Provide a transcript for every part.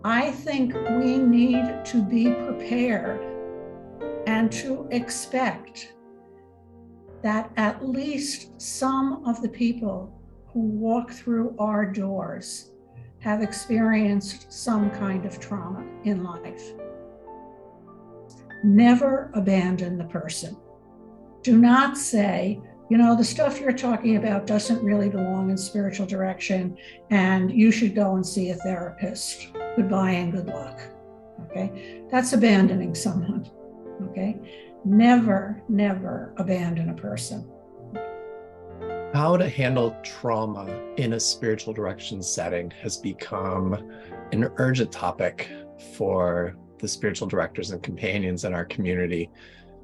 I think we need to be prepared and to expect that at least some of the people who walk through our doors have experienced some kind of trauma in life. Never abandon the person. Do not say, the stuff you're talking about doesn't really belong in spiritual direction, and you should go and see a therapist. Goodbye and good luck. Okay? That's abandoning someone. Okay? Never, never abandon a person. How to handle trauma in a spiritual direction setting has become an urgent topic for the spiritual directors and companions in our community.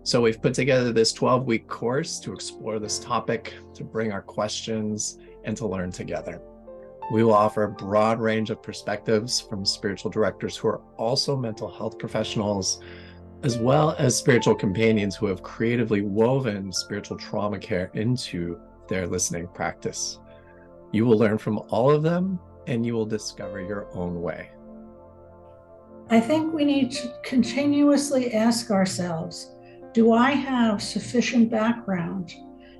So we've put together this 12-week course to explore this topic, to bring our questions, and to learn together. We will offer a broad range of perspectives from spiritual directors who are also mental health professionals, as well as spiritual companions who have creatively woven spiritual trauma care into their listening practice. You will learn from all of them, and you will discover your own way. I think we need to continuously ask ourselves, do I have sufficient background?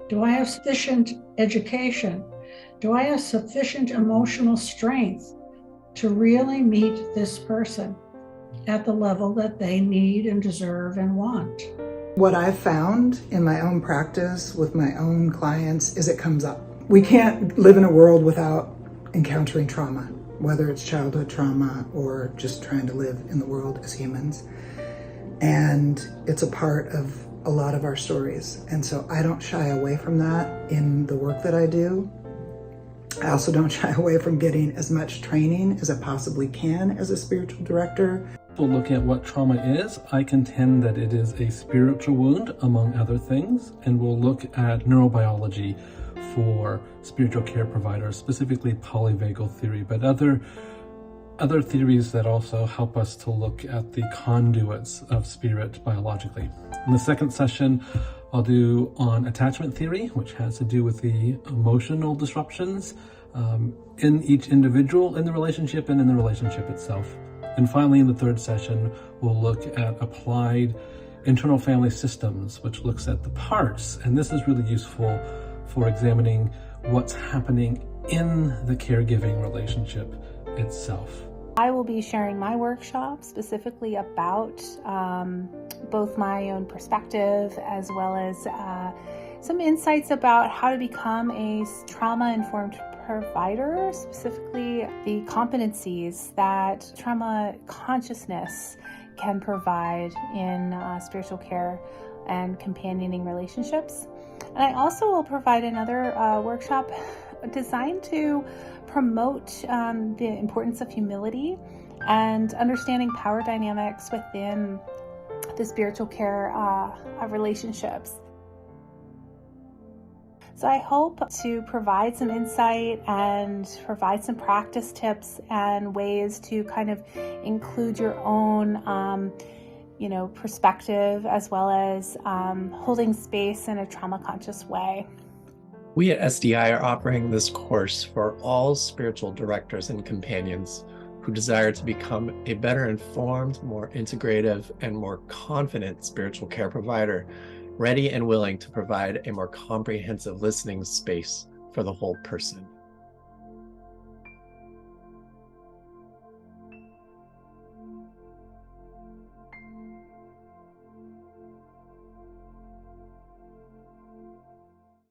Do I have sufficient education? Do I have sufficient emotional strength to really meet this person at the level that they need and deserve and want? What I've found in my own practice with my own clients is it comes up. We can't live in a world without encountering trauma, whether it's childhood trauma or just trying to live in the world as humans. And it's a part of a lot of our stories. And so I don't shy away from that in the work that I do. I also don't shy away from getting as much training as I possibly can as a spiritual director. We'll look at what trauma is. I contend that it is a spiritual wound, among other things, and we'll look at neurobiology for spiritual care providers, specifically polyvagal theory, but other theories that also help us to look at the conduits of spirit biologically. In the second session, I'll do on attachment theory, which has to do with the emotional disruptions in each individual in the relationship and in the relationship itself. And finally, in the third session, we'll look at applied internal family systems, which looks at the parts. And this is really useful for examining what's happening in the caregiving relationship itself. I will be sharing my workshop specifically about both my own perspective as well as some insights about how to become a trauma-informed provider, specifically the competencies that trauma consciousness can provide in spiritual care and companioning relationships. And I also will provide another workshop designed to promote the importance of humility and understanding power dynamics within the spiritual care relationships. So I hope to provide some insight and provide some practice tips and ways to kind of include your own perspective, as well as holding space in a trauma-conscious way. We at SDI are offering this course for all spiritual directors and companions who desire to become a better informed, more integrative, and more confident spiritual care provider, ready and willing to provide a more comprehensive listening space for the whole person.